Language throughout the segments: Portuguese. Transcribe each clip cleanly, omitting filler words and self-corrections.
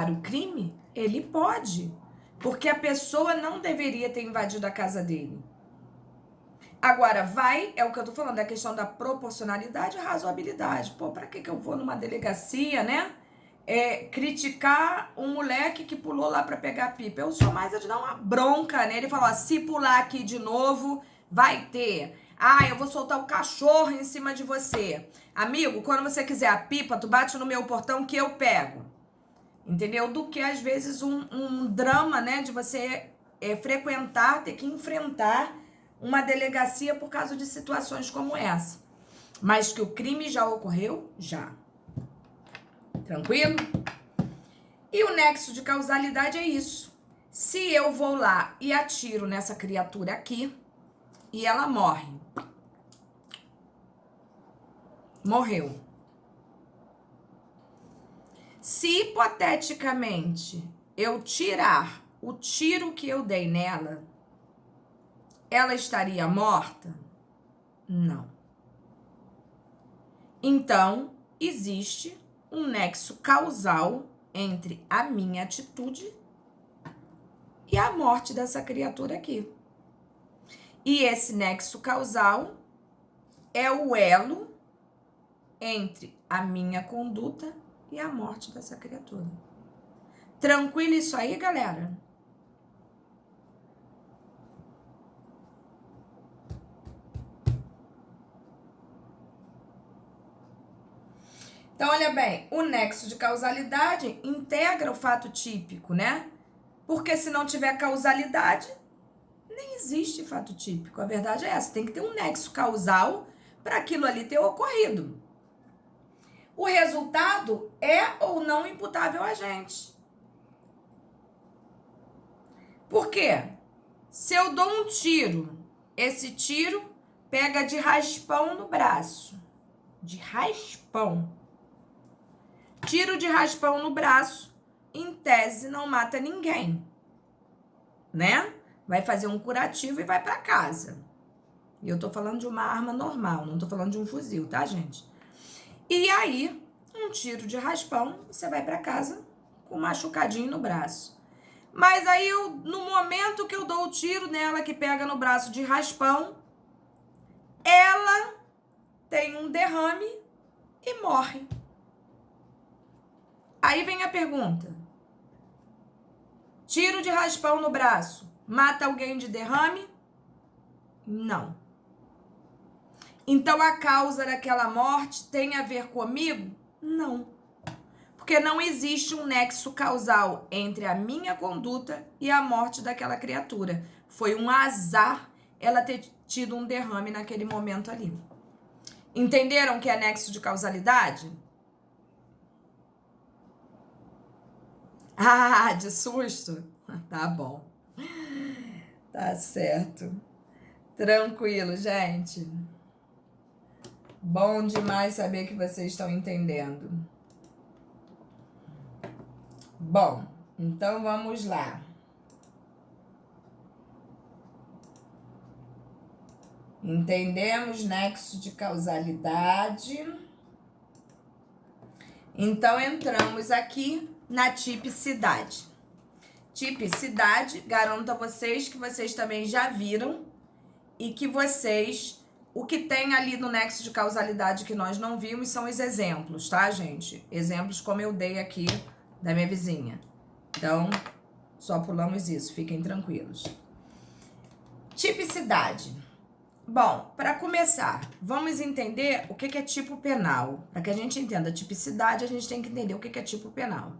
o crime? Ele pode, porque a pessoa não deveria ter invadido a casa dele. Agora, é o que eu tô falando, é a questão da proporcionalidade e razoabilidade. Pô, pra que eu vou numa delegacia, né? Criticar um moleque que pulou lá pra pegar pipa. Eu sou mais a de dar uma bronca, né? Ele falou, ó, se pular aqui de novo, vai ter. Ah, eu vou soltar o cachorro em cima de você. Amigo, quando você quiser a pipa, tu bate no meu portão que eu pego. Entendeu? Do que, às vezes, um drama, né? De você frequentar, ter que enfrentar uma delegacia por causa de situações como essa. Mas que o crime já ocorreu? Já. Tranquilo? E o nexo de causalidade é isso. Se eu vou lá e atiro nessa criatura aqui e ela morre. Morreu. Se hipoteticamente eu tirar o tiro que eu dei nela, ela estaria morta? Não. Então, existe um nexo causal entre a minha atitude e a morte dessa criatura aqui. E esse nexo causal é o elo entre a minha conduta e a morte dessa criatura. Tranquilo isso aí, galera? Então, olha bem, o nexo de causalidade integra o fato típico, né? Porque se não tiver causalidade, nem existe fato típico. A verdade é essa, tem que ter um nexo causal para aquilo ali ter ocorrido. O resultado é ou não imputável a gente. Por quê? Se eu dou um tiro, esse tiro pega de raspão no braço. De raspão. Tiro de raspão no braço, em tese, não mata ninguém, né? Vai fazer um curativo e vai para casa. E eu tô falando de uma arma normal, não tô falando de um fuzil, tá, gente? E aí, um tiro de raspão, você vai para casa com um machucadinho no braço. Mas aí, no momento que eu dou o tiro nela, que pega no braço de raspão, ela tem um derrame e morre. Aí vem a pergunta. Tiro de raspão no braço, mata alguém de derrame? Não. Então a causa daquela morte tem a ver comigo? Não. Porque não existe um nexo causal entre a minha conduta e a morte daquela criatura. Foi um azar ela ter tido um derrame naquele momento ali. Entenderam que é nexo de causalidade? Ah, de susto? Tá bom. Tá certo. Tranquilo, gente. Bom demais saber que vocês estão entendendo. Bom, então vamos lá. Entendemos nexo de causalidade. Então entramos aqui na tipicidade. Tipicidade, garanto a vocês que vocês também já viram e que vocês, o que tem ali no nexo de causalidade que nós não vimos são os exemplos, tá, gente? Exemplos como eu dei aqui da minha vizinha. Então, só pulamos isso, fiquem tranquilos. Tipicidade. Bom, para começar, vamos entender o que é tipo penal. Para que a gente entenda a tipicidade, a gente tem que entender o que é tipo penal.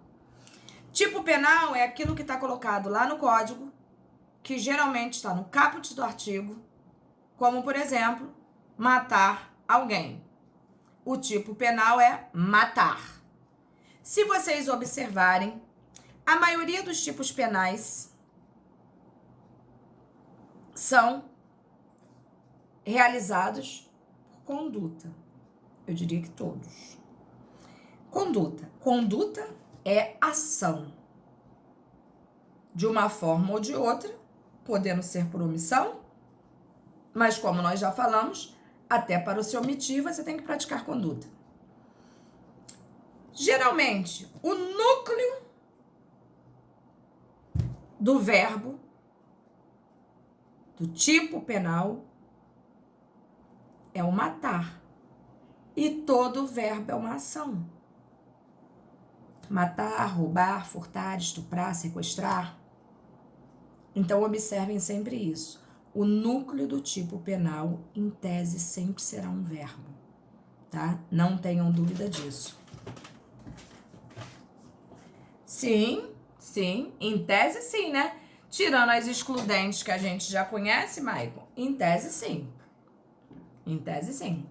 Tipo penal é aquilo que está colocado lá no código, que geralmente está no caput do artigo, como, por exemplo, matar alguém. O tipo penal é matar. Se vocês observarem, a maioria dos tipos penais são realizados por conduta. Eu diria que todos. Conduta. Conduta é ação. De uma forma ou de outra, podendo ser por omissão, mas como nós já falamos, até para o se omitir, você tem que praticar conduta. Geralmente, o núcleo do verbo, do tipo penal, é o matar. E todo verbo é uma ação. Matar, roubar, furtar, estuprar, sequestrar. Então, observem sempre isso. O núcleo do tipo penal, em tese, sempre será um verbo, tá? Não tenham dúvida disso. Sim, em tese sim, né? Tirando as excludentes que a gente já conhece, Maicon, em tese sim. Em tese sim.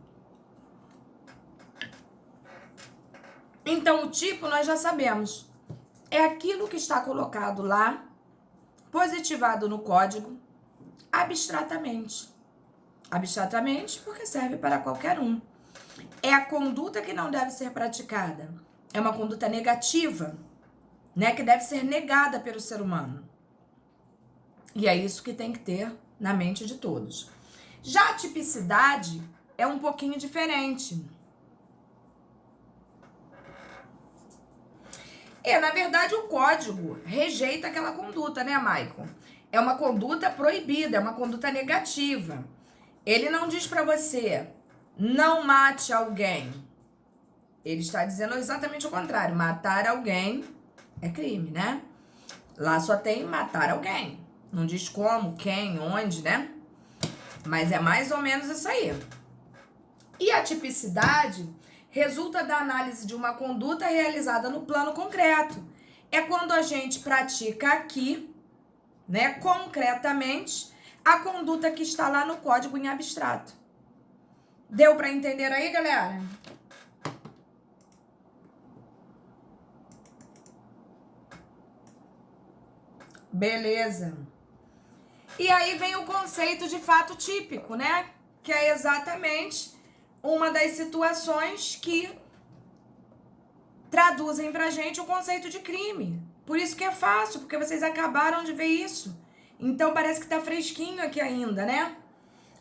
Então, o tipo nós já sabemos. É aquilo que está colocado lá, positivado no código, abstratamente. Abstratamente porque serve para qualquer um. É a conduta que não deve ser praticada. É uma conduta negativa, né? Que deve ser negada pelo ser humano. E é isso que tem que ter na mente de todos. Já a tipicidade é um pouquinho diferente. Na verdade, o código rejeita aquela conduta, né, Maicon? É uma conduta proibida, é uma conduta negativa. Ele não diz para você, não mate alguém. Ele está dizendo exatamente o contrário. Matar alguém é crime, né? Lá só tem matar alguém. Não diz como, quem, onde, né? Mas é mais ou menos isso aí. E a tipicidade resulta da análise de uma conduta realizada no plano concreto. É quando a gente pratica aqui, né, concretamente, a conduta que está lá no código em abstrato. Deu para entender aí, galera? Beleza. E aí vem o conceito de fato típico, né? Que é exatamente uma das situações que traduzem pra gente o conceito de crime. Por isso que é fácil, porque vocês acabaram de ver isso. Então parece que tá fresquinho aqui ainda, né?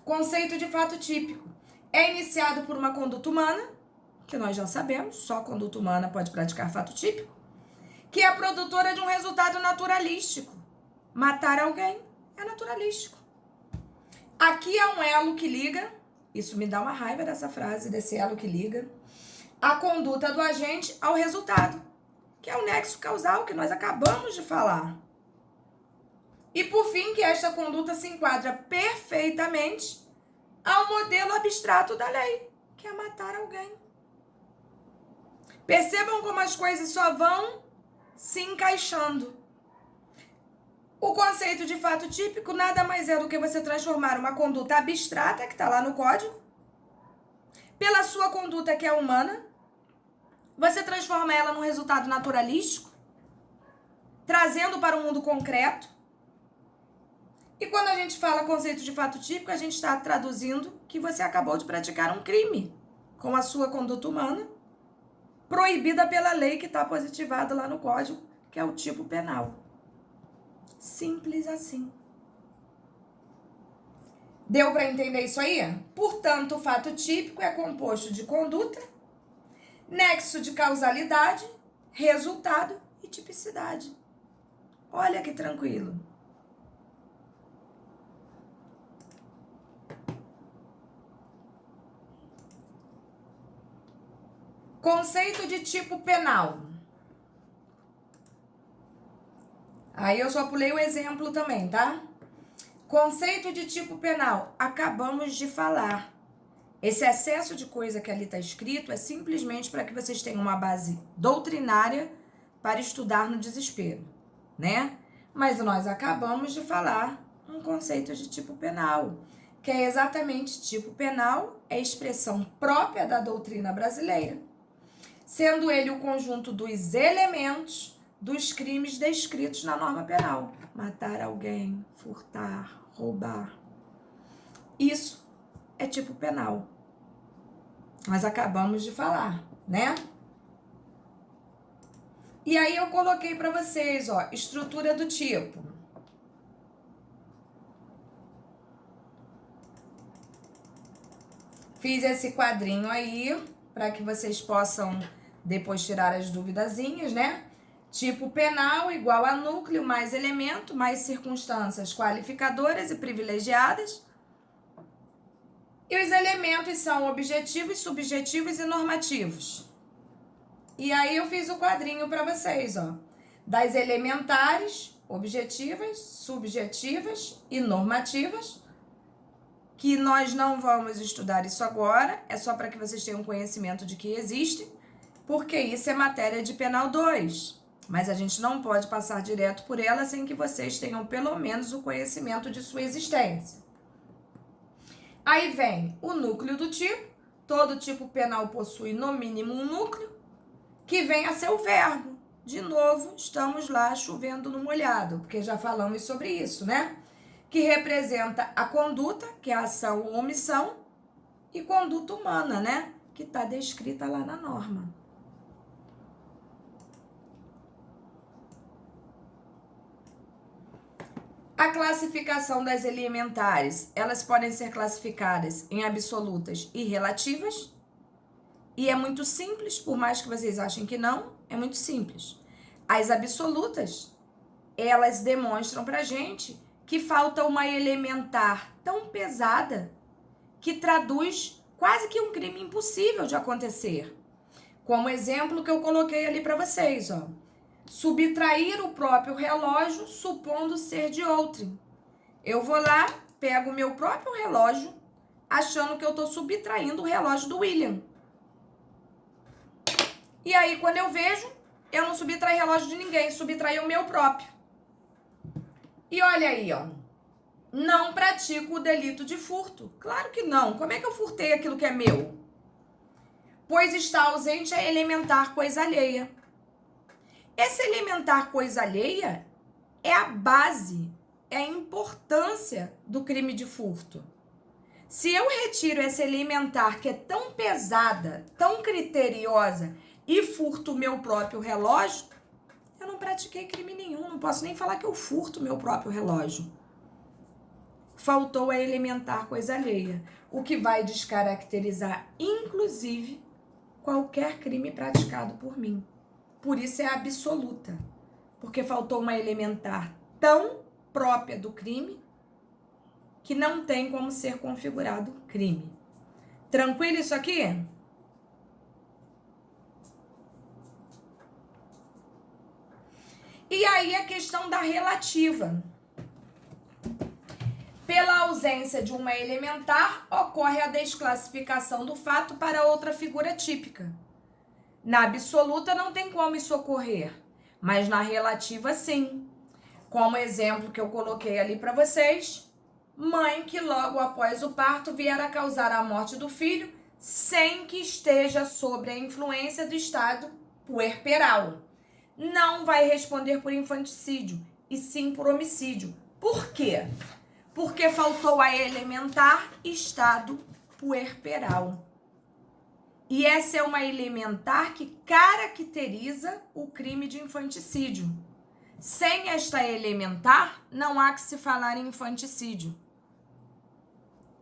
Conceito de fato típico. É iniciado por uma conduta humana, que nós já sabemos, só conduta humana pode praticar fato típico, que é a produtora de um resultado naturalístico. Matar alguém é naturalístico. Aqui é um elo que liga, isso me dá uma raiva dessa frase, desse elo que liga, a conduta do agente ao resultado, que é o nexo causal que nós acabamos de falar. E por fim, que esta conduta se enquadra perfeitamente ao modelo abstrato da lei, que é matar alguém. Percebam como as coisas só vão se encaixando. O conceito de fato típico nada mais é do que você transformar uma conduta abstrata, que está lá no código, pela sua conduta que é humana, você transforma ela num resultado naturalístico, trazendo para o mundo concreto. E quando a gente fala conceito de fato típico, a gente está traduzindo que você acabou de praticar um crime com a sua conduta humana, proibida pela lei que está positivada lá no código, que é o tipo penal. Simples assim. Deu para entender isso aí? Portanto, o fato típico é composto de conduta, nexo de causalidade, resultado e tipicidade. Olha que tranquilo. Conceito de tipo penal. Aí eu só pulei o exemplo também, tá? Conceito de tipo penal. Acabamos de falar. Esse excesso de coisa que ali está escrito é simplesmente para que vocês tenham uma base doutrinária para estudar no desespero, né? Mas nós acabamos de falar um conceito de tipo penal, que é exatamente tipo penal, é expressão própria da doutrina brasileira, sendo ele o conjunto dos elementos dos crimes descritos na norma penal. Matar alguém, furtar, roubar. Isso é tipo penal. Nós acabamos de falar, né? E aí eu coloquei para vocês, ó, estrutura do tipo. Fiz esse quadrinho aí para que vocês possam depois tirar as duvidazinhas, né? Tipo penal igual a núcleo mais elemento mais circunstâncias qualificadoras e privilegiadas. E os elementos são objetivos, subjetivos e normativos. E aí eu fiz o quadrinho para vocês, ó. Das elementares, objetivas, subjetivas e normativas, que nós não vamos estudar isso agora, é só para que vocês tenham conhecimento de que existem, porque isso é matéria de Penal 2. Mas a gente não pode passar direto por ela sem que vocês tenham pelo menos o conhecimento de sua existência. Aí vem o núcleo do tipo. Todo tipo penal possui no mínimo um núcleo, que vem a ser o verbo. De novo, estamos lá chovendo no molhado, porque já falamos sobre isso, né? Que representa a conduta, que é a ação ou omissão, e conduta humana, né? Que está descrita lá na norma. A classificação das elementares, elas podem ser classificadas em absolutas e relativas. E é muito simples, por mais que vocês achem que não, é muito simples. As absolutas, elas demonstram pra gente que falta uma elementar tão pesada que traduz quase que um crime impossível de acontecer. Como exemplo que eu coloquei ali pra vocês, ó. Subtrair o próprio relógio, supondo ser de outrem. Eu vou lá, pego o meu próprio relógio, achando que eu tô subtraindo o relógio do William. E aí, quando eu vejo, eu não subtraí relógio de ninguém, subtraí o meu próprio. E olha aí, ó. Não pratico o delito de furto. Claro que não. Como é que eu furtei aquilo que é meu? Pois está ausente a elementar coisa alheia. Essa elementar coisa alheia é a base, é a importância do crime de furto. Se eu retiro essa elementar que é tão pesada, tão criteriosa e furto o meu próprio relógio, eu não pratiquei crime nenhum, não posso nem falar que eu furto o meu próprio relógio. Faltou a elementar coisa alheia, o que vai descaracterizar, inclusive, qualquer crime praticado por mim. Por isso é absoluta, porque faltou uma elementar tão própria do crime que não tem como ser configurado crime. Tranquilo isso aqui? E aí a questão da relativa. Pela ausência de uma elementar, ocorre a desclassificação do fato para outra figura típica. Na absoluta não tem como isso ocorrer, mas na relativa sim. Como exemplo que eu coloquei ali para vocês, mãe que logo após o parto vier a causar a morte do filho sem que esteja sob a influência do estado puerperal. Não vai responder por infanticídio, e sim por homicídio. Por quê? Porque faltou a elementar estado puerperal. E essa é uma elementar que caracteriza o crime de infanticídio. Sem esta elementar, não há que se falar em infanticídio.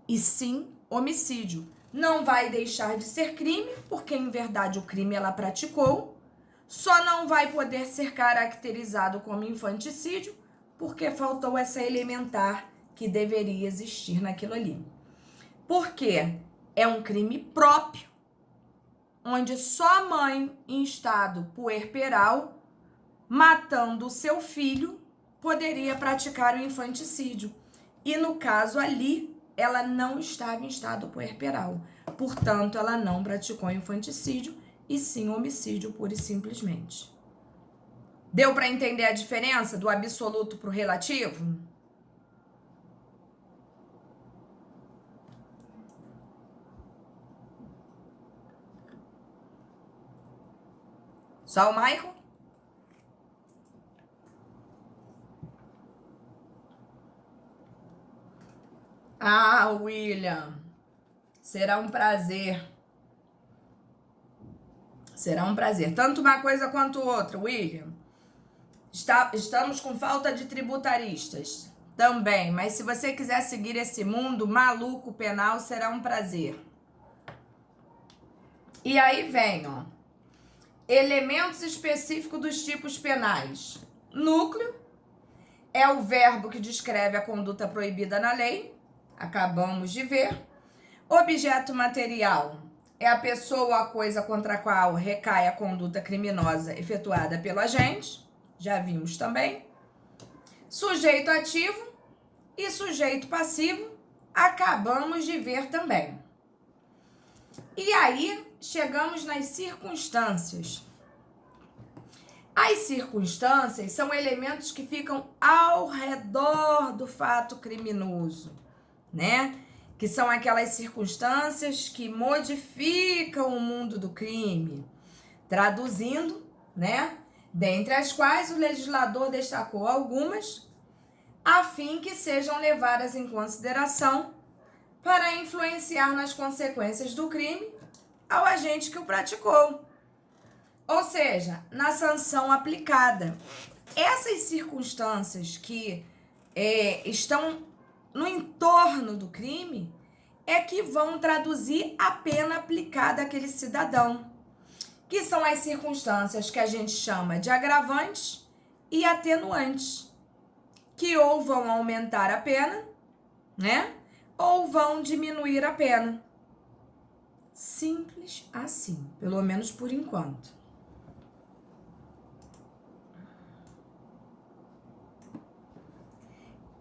E sim homicídio. Não vai deixar de ser crime, porque em verdade o crime ela praticou. Só não vai poder ser caracterizado como infanticídio, porque faltou essa elementar que deveria existir naquilo ali. Por quê? É um crime próprio, onde só a mãe em estado puerperal, matando o seu filho, poderia praticar o infanticídio. E no caso ali, ela não estava em estado puerperal. Portanto, ela não praticou infanticídio, e sim homicídio pura e simplesmente. Deu para entender a diferença do absoluto para o relativo? Só o Michael? Ah, William, será um prazer. Será um prazer. Tanto uma coisa quanto outra, William. Estamos com falta de tributaristas também, mas se você quiser seguir esse mundo maluco penal, será um prazer. E aí vem, ó. Elementos específicos dos tipos penais. Núcleo é o verbo que descreve a conduta proibida na lei. Acabamos de ver. Objeto material é a pessoa ou a coisa contra a qual recai a conduta criminosa efetuada pelo agente. Já vimos também. Sujeito ativo e sujeito passivo. Acabamos de ver também. E aí, chegamos nas circunstâncias. As circunstâncias são elementos que ficam ao redor do fato criminoso, né? Que são aquelas circunstâncias que modificam o mundo do crime. Traduzindo, né? Dentre as quais o legislador destacou algumas, a fim que sejam levadas em consideração para influenciar nas consequências do crime ao agente que o praticou. Ou seja, na sanção aplicada. Essas circunstâncias que estão no entorno do crime é que vão traduzir a pena aplicada àquele cidadão, que são as circunstâncias que a gente chama de agravantes e atenuantes, que ou vão aumentar a pena, né? Ou vão diminuir a pena. Simples assim, pelo menos por enquanto.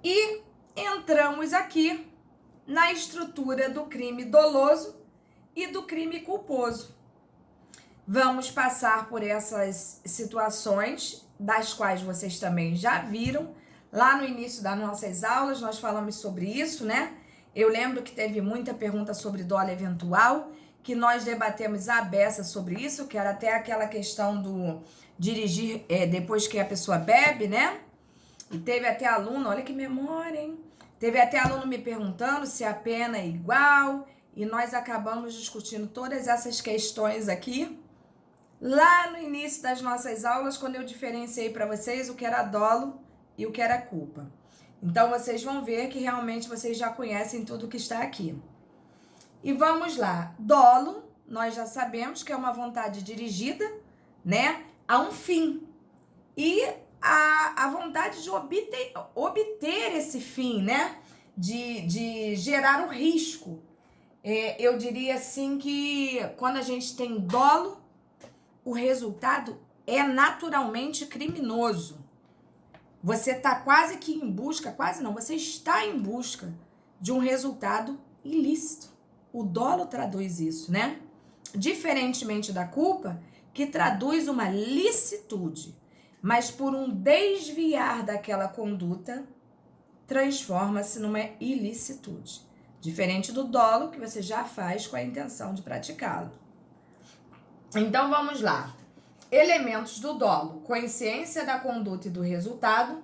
E entramos aqui na estrutura do crime doloso e do crime culposo. Vamos passar por essas situações, das quais vocês também já viram. Lá no início das nossas aulas, nós falamos sobre isso, né? Eu lembro que teve muita pergunta sobre dolo eventual, que nós debatemos a beça sobre isso, que era até aquela questão do dirigir depois que a pessoa bebe, né? E teve até aluno, olha que memória, hein? Teve até aluno me perguntando se a pena é igual, e nós acabamos discutindo todas essas questões aqui, lá no início das nossas aulas, quando eu diferenciei para vocês o que era dolo e o que era culpa. Então, vocês vão ver que realmente vocês já conhecem tudo que está aqui. E vamos lá. Dolo, nós já sabemos que é uma vontade dirigida, né, a um fim. E a vontade de obter esse fim, né, de gerar um risco. Eu diria assim que quando a gente tem dolo, o resultado é naturalmente criminoso. Você está quase que em busca, quase não, você está em busca de um resultado ilícito. O dolo traduz isso, né? Diferentemente da culpa, que traduz uma licitude, mas por um desviar daquela conduta, transforma-se numa ilicitude. Diferente do dolo, que você já faz com a intenção de praticá-lo. Então, vamos lá. Elementos do dolo: consciência da conduta e do resultado,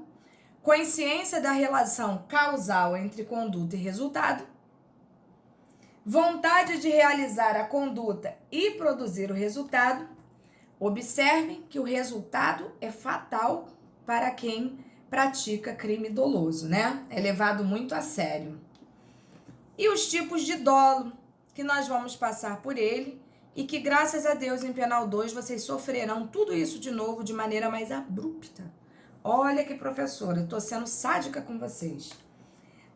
consciência da relação causal entre conduta e resultado, vontade de realizar a conduta e produzir o resultado. Observem que o resultado é fatal para quem pratica crime doloso, né? É levado muito a sério. E os tipos de dolo, que nós vamos passar por ele, e que, graças a Deus, em Penal 2, vocês sofrerão tudo isso de novo de maneira mais abrupta. Olha que professora, eu tô sendo sádica com vocês.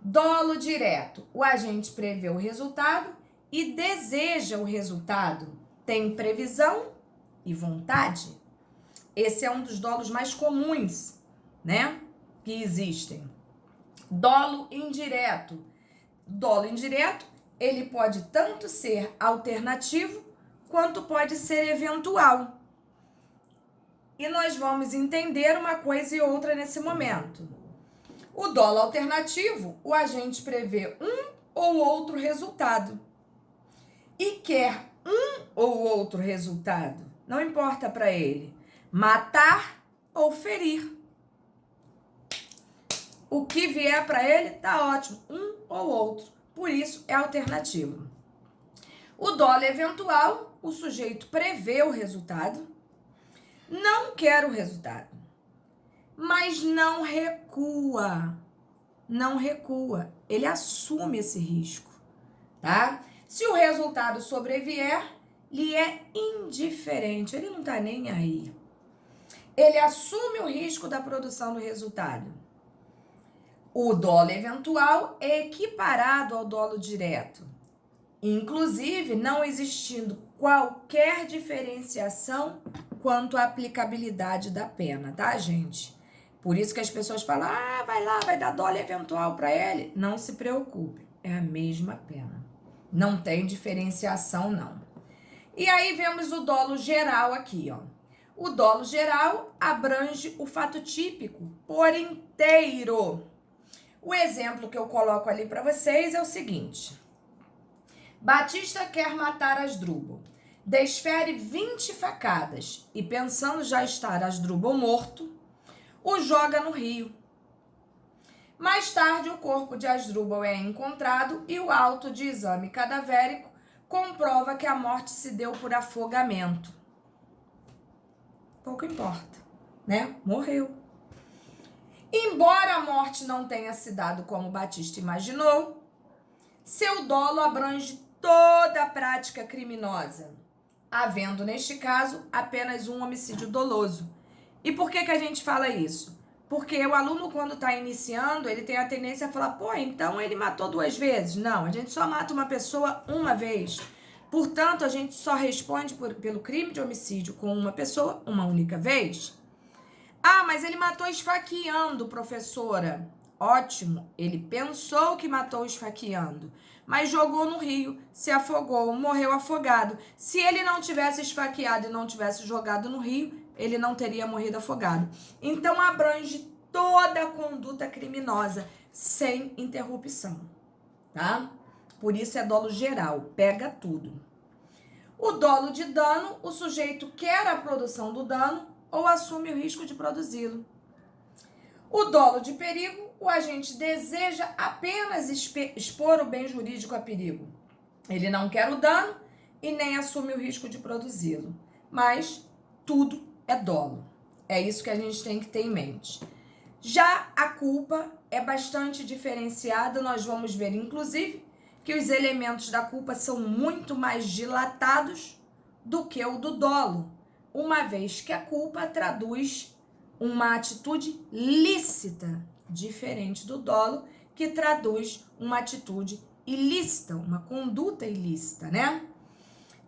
Dolo direto. O agente prevê o resultado e deseja o resultado. Tem previsão e vontade. Esse é um dos dolos mais comuns, né, que existem. Dolo indireto. Dolo indireto, ele pode tanto ser alternativo quanto pode ser eventual. E nós vamos entender uma coisa e outra nesse momento. O dolo alternativo, o agente prevê um ou outro resultado. E quer um ou outro resultado. Não importa para ele. Matar ou ferir. O que vier para ele tá ótimo. Um ou outro. Por isso é alternativo. O dolo eventual, o sujeito prevê o resultado, não quer o resultado, mas não recua. Não recua. Ele assume esse risco, tá? Se o resultado sobrevier, lhe é indiferente, ele não está nem aí. Ele assume o risco da produção do resultado. O dolo eventual é equiparado ao dolo direto, inclusive não existindo qualquer diferenciação quanto à aplicabilidade da pena, tá, gente? Por isso que as pessoas falam, vai lá, vai dar dolo eventual para ele. Não se preocupe, é a mesma pena. Não tem diferenciação, não. E aí vemos o dolo geral aqui, ó. O dolo geral abrange o fato típico por inteiro. O exemplo que eu coloco ali para vocês é o seguinte. Batista quer matar Asdrúbal. Desfere 20 facadas e, pensando já estar Asdrúbal morto, o joga no rio. Mais tarde, o corpo de Asdrúbal é encontrado e o auto de exame cadavérico comprova que a morte se deu por afogamento. Pouco importa, né? Morreu. Embora a morte não tenha se dado como Batista imaginou, seu dolo abrange toda a prática criminosa, havendo, neste caso, apenas um homicídio doloso. E por que a gente fala isso? Porque o aluno, quando está iniciando, ele tem a tendência a falar, pô, então ele matou 2 vezes. Não, a gente só mata uma pessoa uma vez. Portanto, a gente só responde pelo crime de homicídio com uma pessoa uma única vez. Mas ele matou esfaqueando, professora. Ótimo, ele pensou que matou esfaqueando, mas jogou no rio, se afogou, morreu afogado. Se ele não tivesse esfaqueado e não tivesse jogado no rio, ele não teria morrido afogado. Então abrange toda a conduta criminosa, sem interrupção, tá? Por isso é dolo geral, pega tudo. O dolo de dano, o sujeito quer a produção do dano ou assume o risco de produzi-lo. O dolo de perigo, o agente deseja apenas expor o bem jurídico a perigo. Ele não quer o dano e nem assume o risco de produzi-lo. Mas tudo é dolo. É isso que a gente tem que ter em mente. Já a culpa é bastante diferenciada, nós vamos ver, inclusive, que os elementos da culpa são muito mais dilatados do que o do dolo, uma vez que a culpa traduz uma atitude lícita, diferente do dolo, que traduz uma atitude ilícita, uma conduta ilícita, né?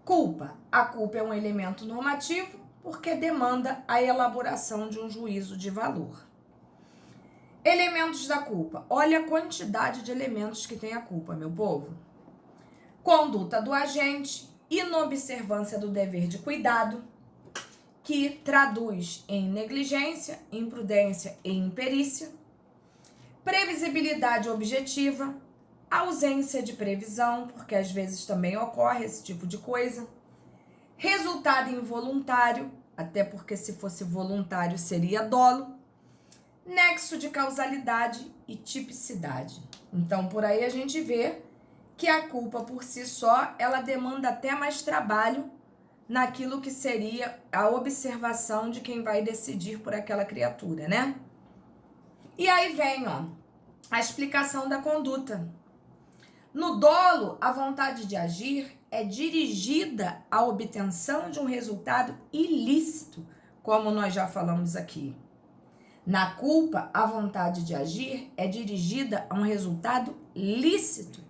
Culpa. A culpa é um elemento normativo porque demanda a elaboração de um juízo de valor. Elementos da culpa. Olha a quantidade de elementos que tem a culpa, meu povo. Conduta do agente, inobservância do dever de cuidado, que traduz em negligência, imprudência e imperícia. Previsibilidade objetiva, ausência de previsão, porque às vezes também ocorre esse tipo de coisa. Resultado involuntário, até porque se fosse voluntário seria dolo. Nexo de causalidade e tipicidade. Então, por aí a gente vê que a culpa por si só, ela demanda até mais trabalho naquilo que seria a observação de quem vai decidir por aquela criatura, né? E aí vem, ó, a explicação da conduta. No dolo, a vontade de agir é dirigida à obtenção de um resultado ilícito, como nós já falamos aqui. Na culpa, a vontade de agir é dirigida a um resultado lícito.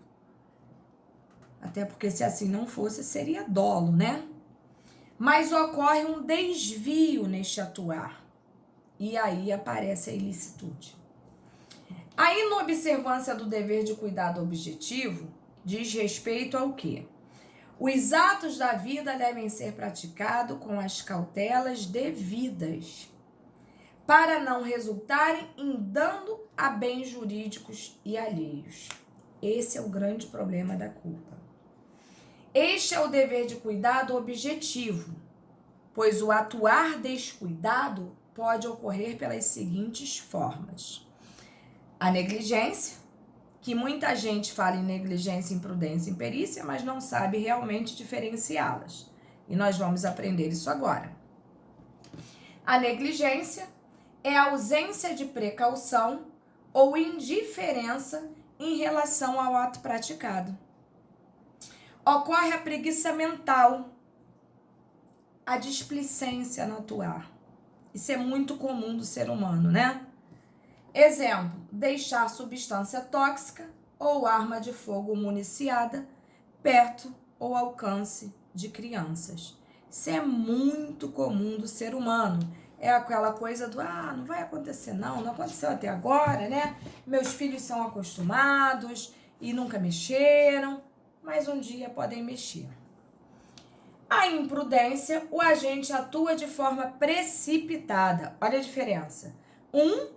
Até porque se assim não fosse, seria dolo, né? Mas ocorre um desvio neste atuar. E aí aparece a ilicitude. A inobservância do dever de cuidado objetivo diz respeito ao quê? Os atos da vida devem ser praticados com as cautelas devidas, para não resultarem em dano a bens jurídicos e alheios. Esse é o grande problema da culpa. Este é o dever de cuidado objetivo, pois o atuar descuidado pode ocorrer pelas seguintes formas. A negligência, que muita gente fala em negligência, imprudência e imperícia, mas não sabe realmente diferenciá-las. E nós vamos aprender isso agora. A negligência é a ausência de precaução ou indiferença em relação ao ato praticado. Ocorre a preguiça mental, a displicência no atuar. Isso é muito comum do ser humano, né? Exemplo, deixar substância tóxica ou arma de fogo municiada perto ou alcance de crianças. Isso é muito comum do ser humano. É aquela coisa do, não vai acontecer não aconteceu até agora, né? Meus filhos são acostumados e nunca mexeram, mas um dia podem mexer. A imprudência, o agente atua de forma precipitada. Olha a diferença. Um